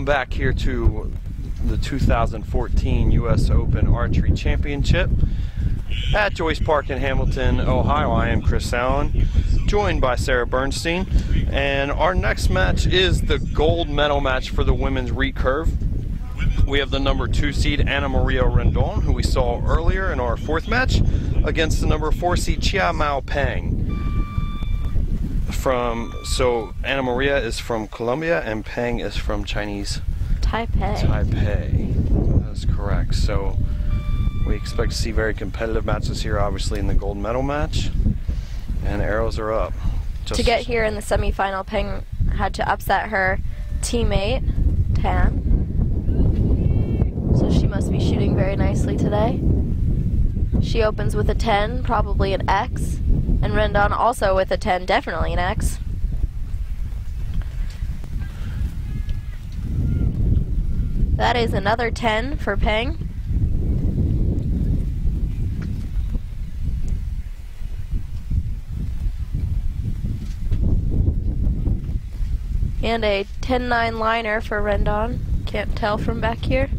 back here to the 2014 U.S. Open Archery Championship at Joyce Park in Hamilton, Ohio. I am Chris Allen, joined by Sarah Bernstein, and our next match is the gold medal match for the women's recurve. We have the number 2 seed Ana Maria Rendon, who we saw earlier in our 4th match, against the number 4 seed Chia Mao Peng. So Ana Maria is from Colombia and Peng is from Chinese Taipei. That is correct. So we expect to see very competitive matches here, obviously in the gold medal match. And arrows are up. To get here in the semifinal, Peng had to upset her teammate, Tan. So she must be shooting very nicely today. She opens with a 10, probably an X. And Rendon also with a 10, definitely an X. That is another 10 for Peng. And a 10-9 liner for Rendon. Can't tell from back here.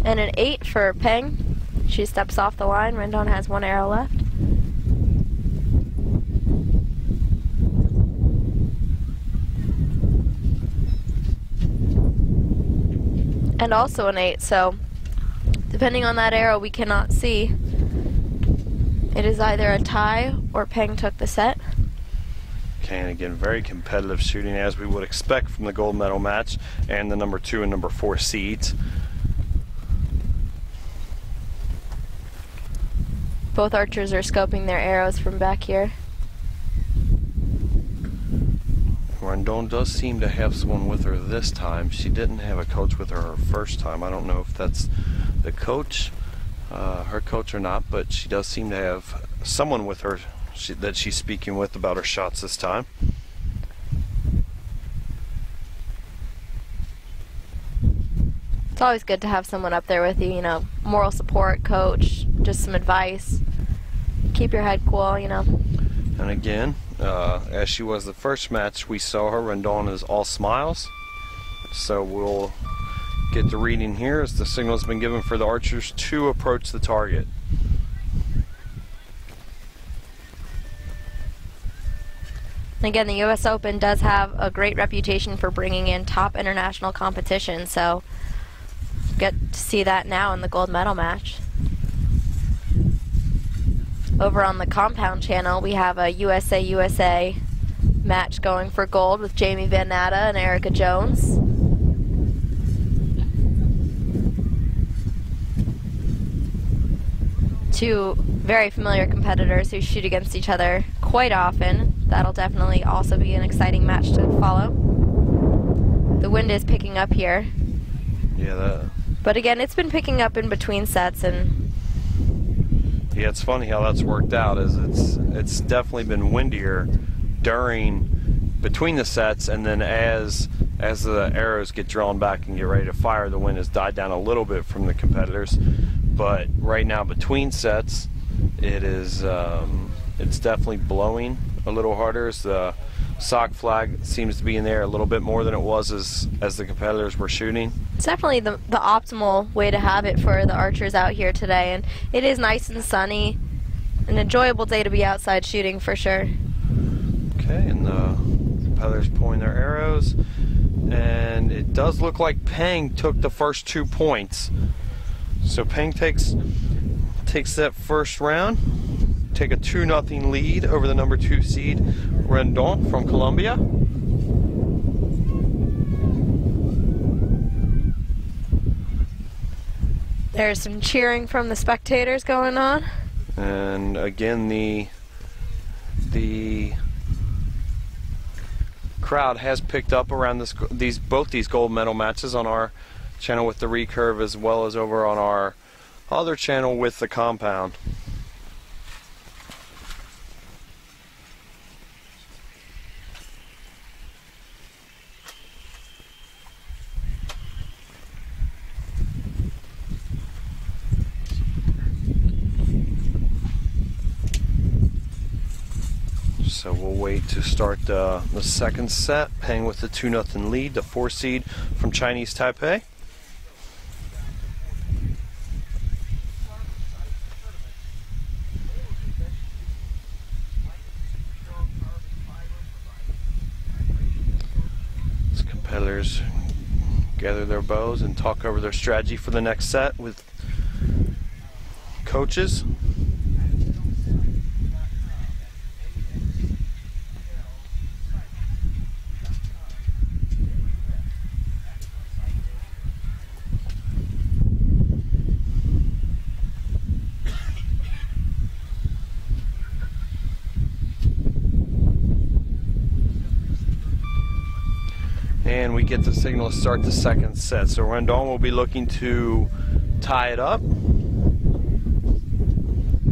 And an 8 for Peng. She steps off the line. Rendon has 1 arrow left. And also an 8, so depending on that arrow we cannot see. It is either a tie or Peng took the set. Okay, and again, very competitive shooting as we would expect from the gold medal match and the number 2 and number 4 seeds. Both archers are scoping their arrows from back here. Rendon does seem to have someone with her this time. She didn't have a coach with her first time. I don't know if that's the coach, her coach or not, but she does seem to have someone with her that she's speaking with about her shots this time. It's always good to have someone up there with you, you know, moral support, coach, just some advice. Keep your head cool, you know. And again, as she was the first match we saw her, Rendon is all smiles. So we'll get the reading here as the signal has been given for the archers to approach the target. Again, the U.S. Open does have a great reputation for bringing in top international competition, so get to see that now in the gold medal match. Over on the Compound channel, we have a USA match going for gold with Jamie Van Natta and Erica Jones. Two very familiar competitors who shoot against each other quite often. That'll definitely also be an exciting match to follow. The wind is picking up here. Yeah, but again, it's been picking up in between sets, and yeah, it's funny how that's worked out. It's definitely been windier between the sets, and then as the arrows get drawn back and get ready to fire, the wind has died down a little bit from the competitors. But right now, between sets, it's definitely blowing a little harder as the sock flag seems to be in there a little bit more than it was as the competitors were shooting. It's definitely the optimal way to have it for the archers out here today, and it is nice and sunny, an enjoyable day to be outside shooting for sure. Okay, and the competitors pulling their arrows, and it does look like Peng took the first 2 points. So Peng takes that first round, take a 2-0 lead over the number 2 seed Rendon from Colombia. There's some cheering from the spectators going on. And again, the crowd has picked up around both these gold medal matches on our channel with the recurve, as well as over on our other channel with the compound. So we'll wait to start the second set. Peng with the 2-0 lead, the 4 seed from Chinese Taipei. As competitors gather their bows and talk over their strategy for the next set with coaches. And we get the signal to start the second set. So Rendon will be looking to tie it up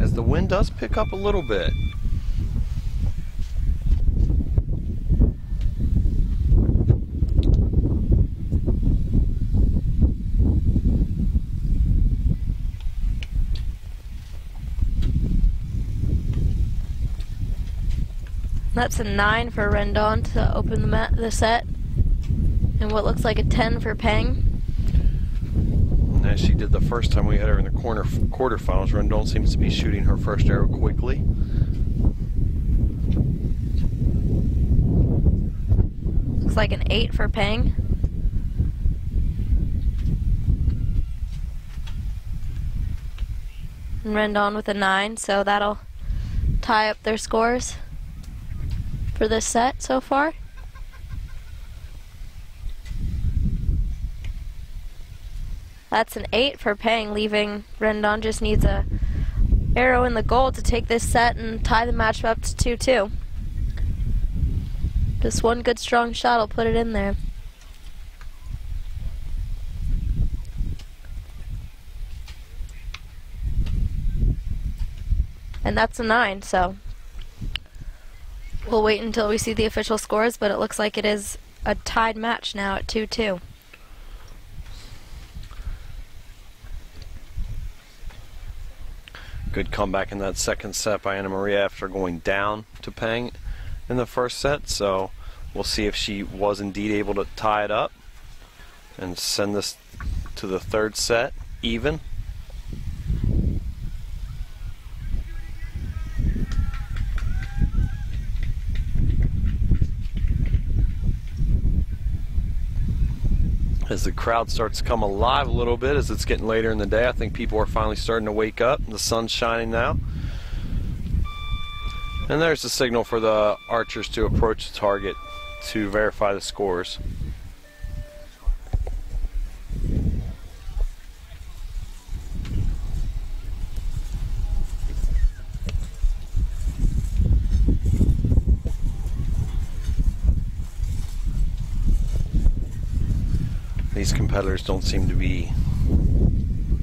as the wind does pick up a little bit. That's a 9 for Rendon to open the set. And what looks like a 10 for Peng. And as she did the first time we had her in the quarterfinals, Rendon seems to be shooting her first arrow quickly. Looks like an 8 for Peng. And Rendon with a 9, so that'll tie up their scores for this set so far. That's an 8 for Peng, leaving Rendon just needs a arrow in the goal to take this set and tie the match up to 2-2. Just one good strong shot will put it in there. And that's a 9, so we'll wait until we see the official scores, but it looks like it is a tied match now at 2-2. Good comeback in that second set by Anna Maria after going down to Peng in the first set. So we'll see if she was indeed able to tie it up and send this to the third set even. As the crowd starts to come alive a little bit as it's getting later in the day, I think people are finally starting to wake up. The sun's shining now. And there's the signal for the archers to approach the target to verify the scores. These competitors don't seem to be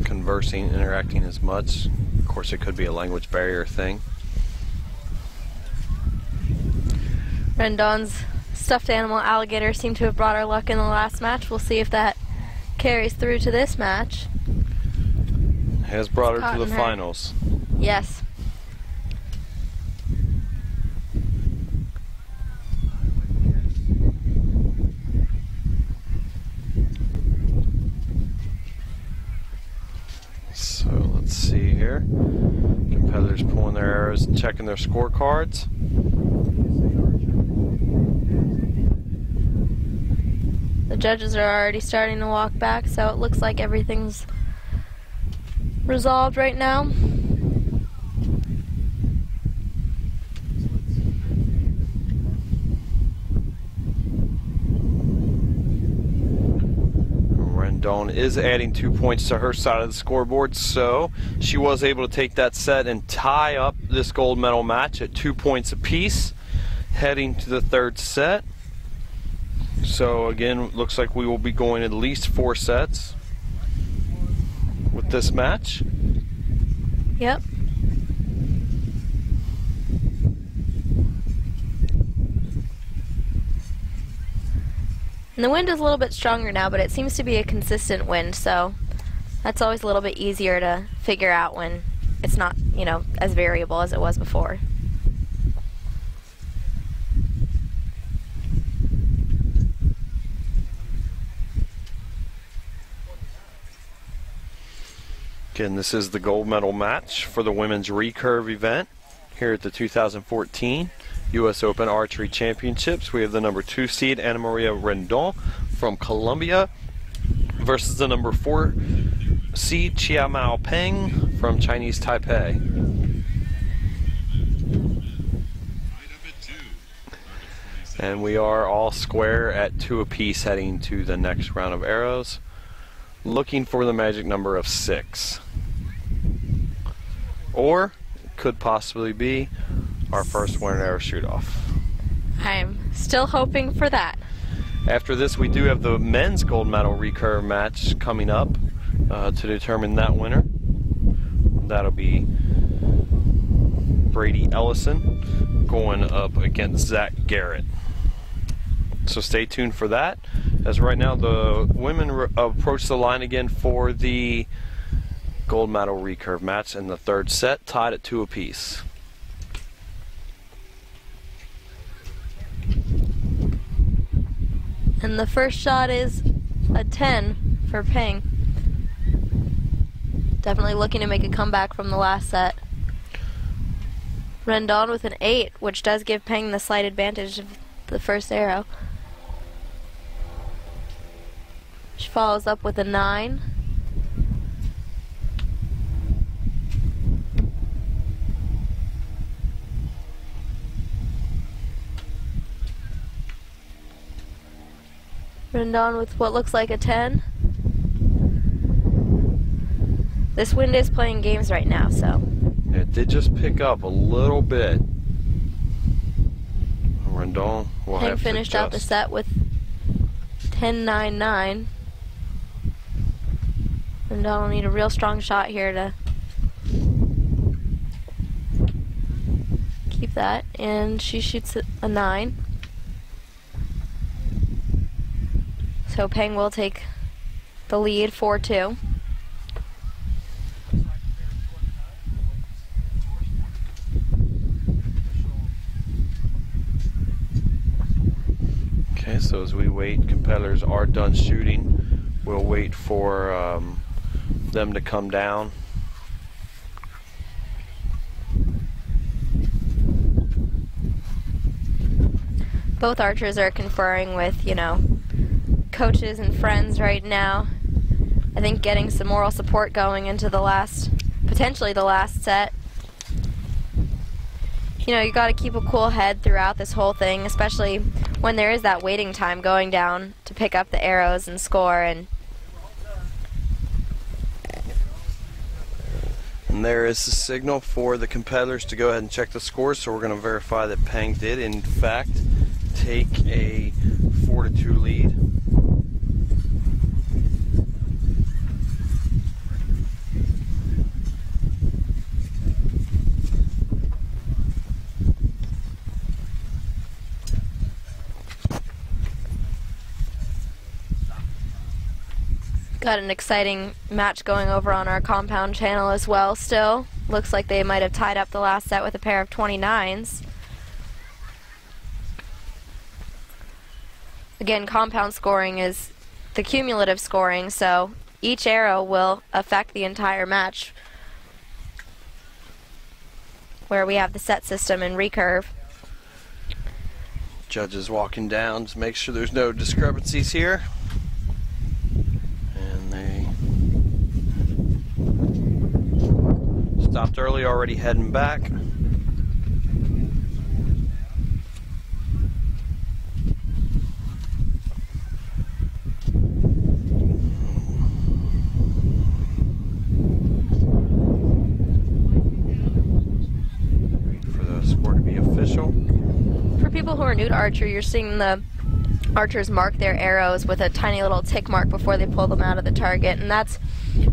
conversing, interacting as much. Of course, it could be a language barrier thing. Rendon's stuffed animal alligator seemed to have brought her luck in the last match. We'll see if that carries through to this match. Has brought her to the finals. Yes. So let's see here. Competitors pulling their arrows and checking their scorecards. The judges are already starting to walk back, so it looks like everything's resolved right now. Rendon is adding 2 points to her side of the scoreboard, so she was able to take that set and tie up this gold medal match at 2 points apiece, heading to the third set. So again, looks like we will be going at least 4 sets with this match. Yep. And the wind is a little bit stronger now, but it seems to be a consistent wind, so that's always a little bit easier to figure out when it's not, you know, as variable as it was before. Again, this is the gold medal match for the women's recurve event here at the 2014 U.S. Open Archery Championships. We have the number 2 seed Ana Maria Rendon from Colombia versus the number 4 seed Chia Mao Peng from Chinese Taipei. And we are all square at 2 apiece heading to the next round of arrows, looking for the magic number of 6. Or it could possibly be our first one arrow shoot-off. I'm still hoping for that. After this, we do have the men's gold medal recurve match coming up to determine that winner. That'll be Brady Ellison going up against Zach Garrett. So stay tuned for that, as right now the women approach the line again for the gold medal recurve match in the 3rd set, tied at 2 apiece. And the first shot is a 10 for Peng. Definitely looking to make a comeback from the last set. Rendon with an 8, which does give Peng the slight advantage of the first arrow. She follows up with a 9. Rendon with what looks like a 10. This wind is playing games right now, so. It did just pick up a little bit. Rendon will Peng have to finished out the adjust. set with 10-9-9. Rendon will need a real strong shot here to keep that, and she shoots a 9. So Peng will take the lead 4-2. Okay, so as we wait, competitors are done shooting. We'll wait for them to come down. Both archers are conferring with, coaches and friends right now. I think getting some moral support going into potentially the last set. You got to keep a cool head throughout this whole thing, especially when there is that waiting time going down to pick up the arrows and score. And there is the signal for the competitors to go ahead and check the scores, so we're going to verify that Peng did, in fact, take a 4-2 lead. got an exciting match going over on our compound channel as well still. Looks like they might have tied up the last set with a pair of 29s. Again, compound scoring is the cumulative scoring, so each arrow will affect the entire match, where we have the set system and recurve. Judges walking down to make sure there's no discrepancies here. And they stopped early, already heading back. For the score to be official. For people who are new to archery, you're seeing the archers mark their arrows with a tiny little tick mark before they pull them out of the target, and that's,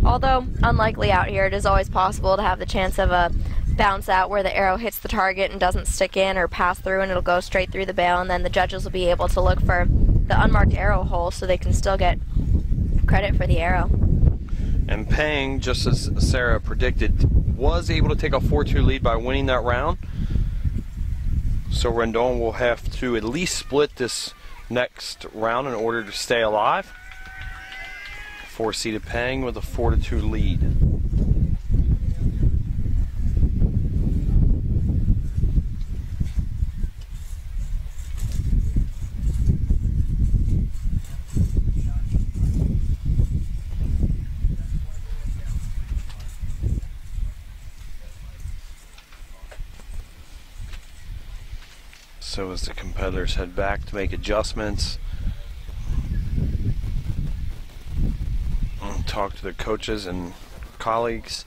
although unlikely out here, it is always possible to have the chance of a bounce out where the arrow hits the target and doesn't stick in or pass through, and it'll go straight through the bail, and then the judges will be able to look for the unmarked arrow hole so they can still get credit for the arrow. And Peng, just as Sarah predicted, was able to take a 4-2 lead by winning that round. So Rendon will have to at least split this next round in order to stay alive. 4-seeded Peng with a 4-2 lead. So as the competitors head back to make adjustments and talk to their coaches and colleagues.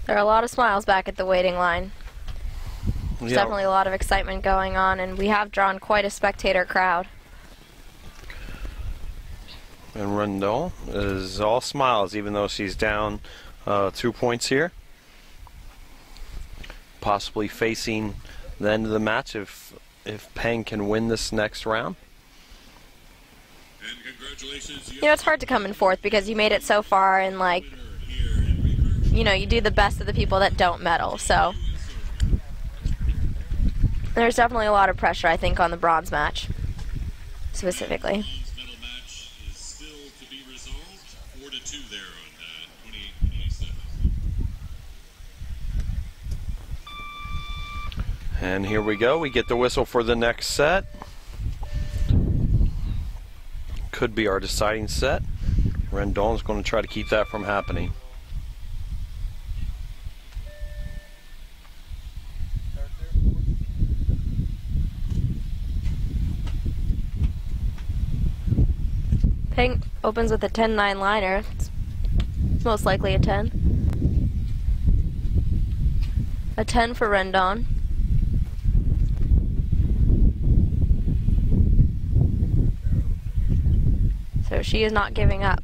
There are a lot of smiles back at the waiting line. There's Yeah. definitely a lot of excitement going on, and we have drawn quite a spectator crowd. And Rendon is all smiles, even though she's down 2 points here. Possibly facing the end of the match if Peng can win this next round. And congratulations, You know, it's hard to come in fourth because you made it so far, and, like, you know, you do the best of the people that don't medal, so there's definitely a lot of pressure, I think, on the bronze match, specifically. bronze medal match is still to be resolved. 4-2 there on 28-27. And here we go. We get the whistle for the next set. Could be our deciding set. Rendon's going to try to keep that from happening. Peng opens with a 10-9 liner. It's most likely a 10. A 10 for Rendon. So she is not giving up.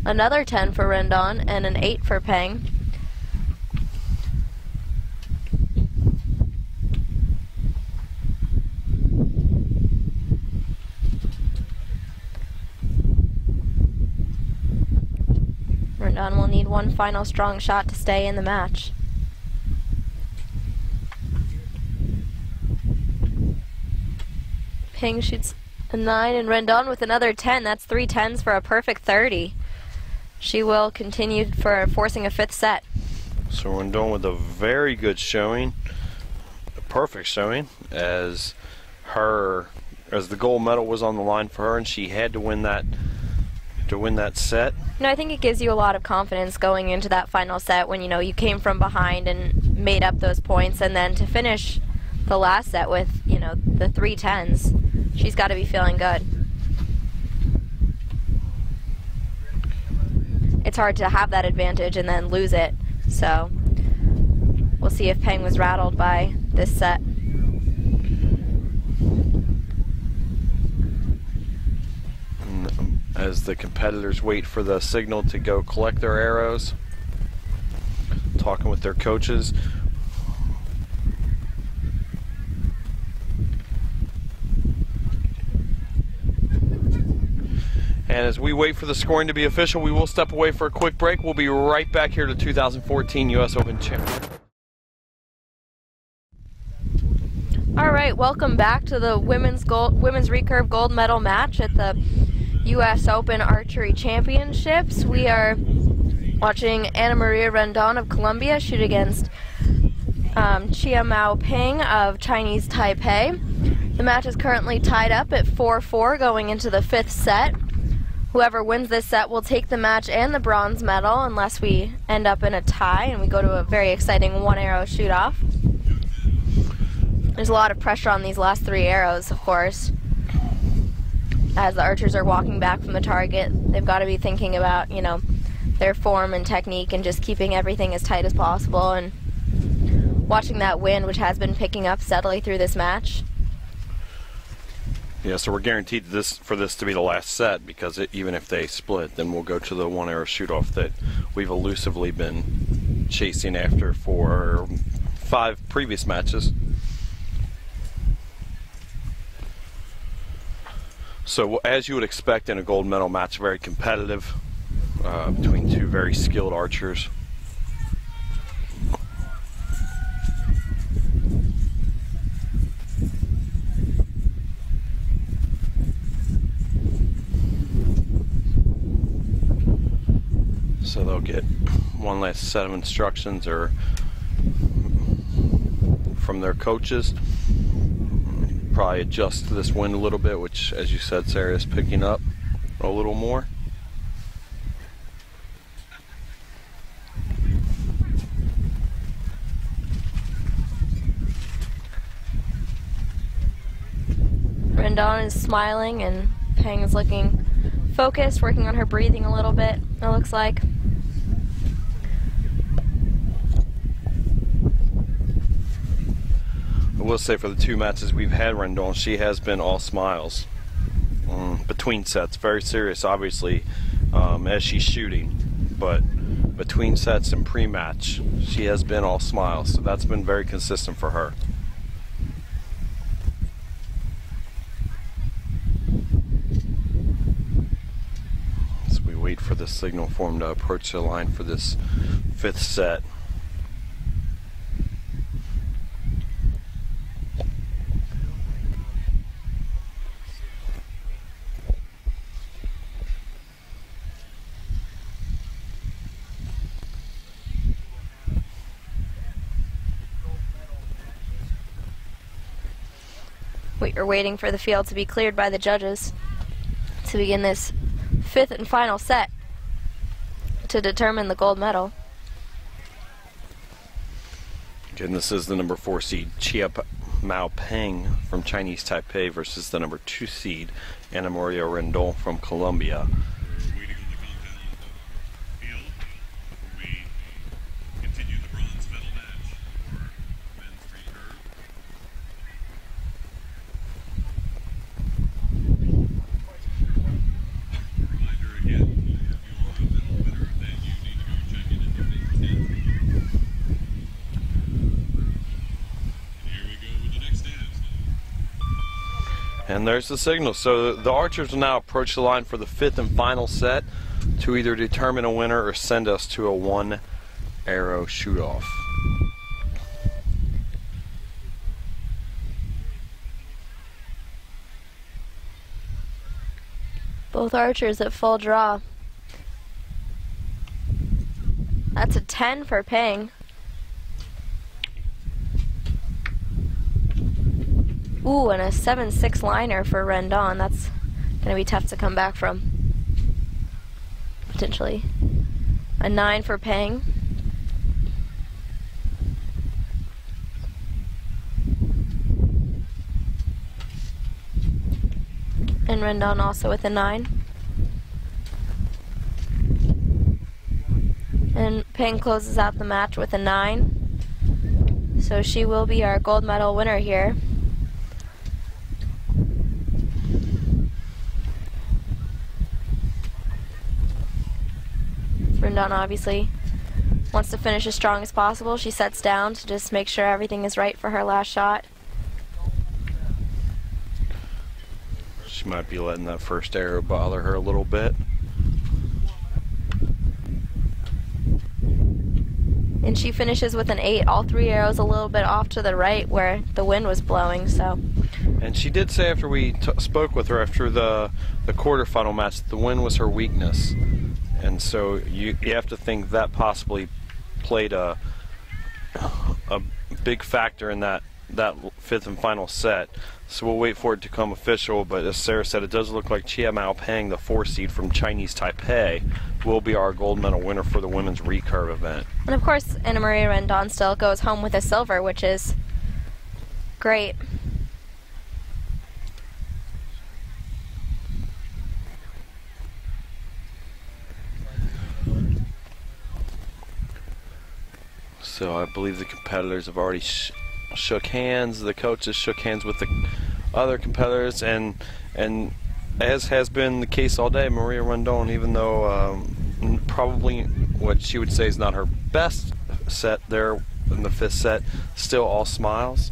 Another 10 for Rendon and an 8 for Peng. Rendon will need one final strong shot to stay in the match. Peng shoots a 9 and Rendon with another 10. That's 3 10s for a perfect 30. She will continue for forcing a fifth set. So Rendon with a very good showing, a perfect showing, as the gold medal was on the line for her, and she had to win that set. You know, I think it gives you a lot of confidence going into that final set when, you know, you came from behind and made up those points, and then to finish the last set with, you know, the 3 10s. She's got to be feeling good. It's hard to have that advantage and then lose it, so we'll see if Peng was rattled by this set. As the competitors wait for the signal to go collect their arrows, talking with their coaches. And as we wait for the scoring to be official, we will step away for a quick break. We'll be right back here to 2014 U.S. Open Champion. All right, welcome back to the women's recurve gold medal match at the U.S. Open Archery Championships. We are watching Ana Maria Rendon of Colombia shoot against Chia Mao Peng of Chinese Taipei. The match is currently tied up at 4-4 going into the fifth set. Whoever wins this set will take the match and the bronze medal unless we end up in a tie and we go to a very exciting one-arrow shoot-off. There's a lot of pressure on these last 3 arrows, of course. As the archers are walking back from the target, they've got to be thinking about, you know, their form and technique and just keeping everything as tight as possible and watching that wind, which has been picking up steadily through this match. Yeah, so we're guaranteed for this to be the last set, because even if they split, then we'll go to the one-arrow shoot-off that we've elusively been chasing after for 5 previous matches. So as you would expect in a gold medal match, very competitive between 2 very skilled archers. So they'll get one last set of instructions or from their coaches. probably adjust to this wind a little bit, which, as you said, Sarah, is picking up a little more. Rendon is smiling and Peng is looking focused, working on her breathing a little bit, it looks like. I will say, for the 2 matches we've had Rendon, she has been all smiles between sets. Very serious, obviously, as she's shooting, but between sets and pre-match, she has been all smiles. So that's been very consistent for her. As we wait for the signal for him to approach the line for this 5th set. We are waiting for the field to be cleared by the judges to begin this 5th and final set to determine the gold medal. Again, this is the number 4 seed, Chia Mao Peng from Chinese Taipei versus the number 2 seed, Ana Maria Rendon from Colombia. Waiting on the compound field before we continue the bronze medal match for men's recurve. Reminder again, if you are a medal winner, then you need to go check in and donate 10. Here we go with the next dance. And there's the signal. So the archers will now approach the line for the 5th and final set to either determine a winner or send us to a 1-arrow shoot-off. Both archers at full draw. That's a 10 for Peng. Ooh, and a 7-6 liner for Rendon. That's going to be tough to come back from. Potentially. A 9 for Peng. And Rendon also with a 9. And Peng closes out the match with a 9. So she will be our gold medal winner here. Rendon obviously wants to finish as strong as possible. She sets down to just make sure everything is right for her last shot. She might be letting that first arrow bother her a little bit. And she finishes with an 8, all 3 arrows a little bit off to the right where the wind was blowing. So. And she did say after we spoke with her after the quarterfinal match that the wind was her weakness. And so you have to think that possibly played a big factor in that 5th and final set. So we'll wait for it to come official, but as Sarah said, it does look like Chia Mao Peng, the 4 seed from Chinese Taipei, will be our gold medal winner for the women's recurve event. And of course, Ana Maria Rendon still goes home with a silver, which is great. So I believe the competitors have already shook hands. The coaches shook hands with the other competitors, and as has been the case all day, Maria Rendon, even though probably what she would say is not her best set there in the 5th set, still all smiles.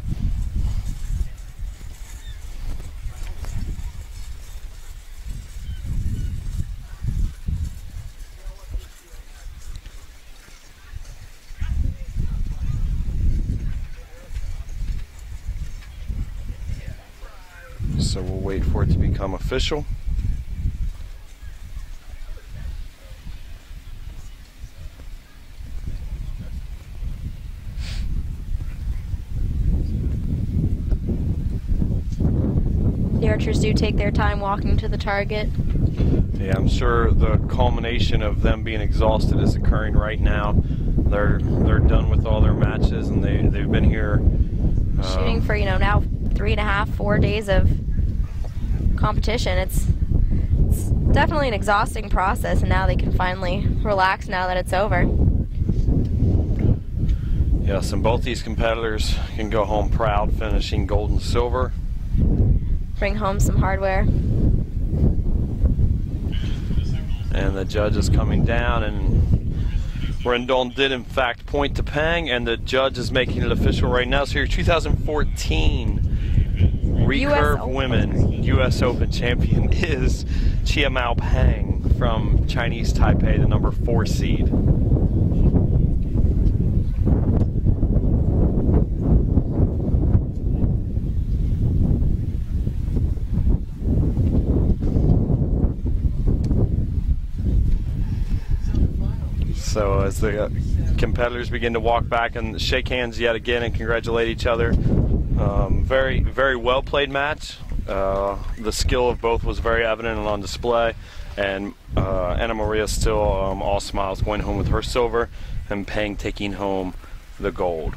So we'll wait for it to become official. archers do take their time walking to the target. Yeah, I'm sure the culmination of them being exhausted is occurring right now. They're done with all their matches, and they've been here shooting for, you know, now 3.5, 4 days of competition. It's definitely an exhausting process, and now they can finally relax now that it's over. Yes, and both these competitors can go home proud, finishing gold and silver. Bring home some hardware. And the judge is coming down, and Rendon did in fact point to Peng, and the judge is making it official right now. So your 2014 recurve women U.S. Open champion is Chia Mao Peng from Chinese Taipei, the number 4 seed. So as the competitors begin to walk back and shake hands yet again and congratulate each other, very, very well played match. The skill of both was very evident and on display, and Anna Maria still all smiles, going home with her silver, and Peng taking home the gold.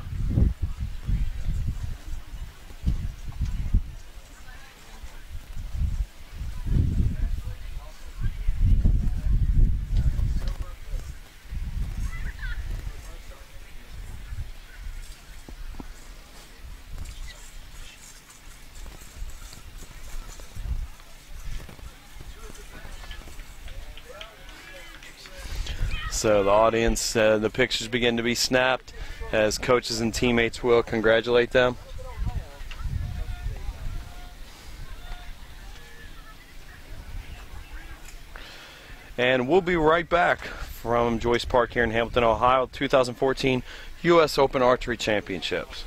So the audience, the pictures begin to be snapped as coaches and teammates will congratulate them. And we'll be right back from Joyce Park here in Hamilton, Ohio, 2014 U.S. Open Archery Championships.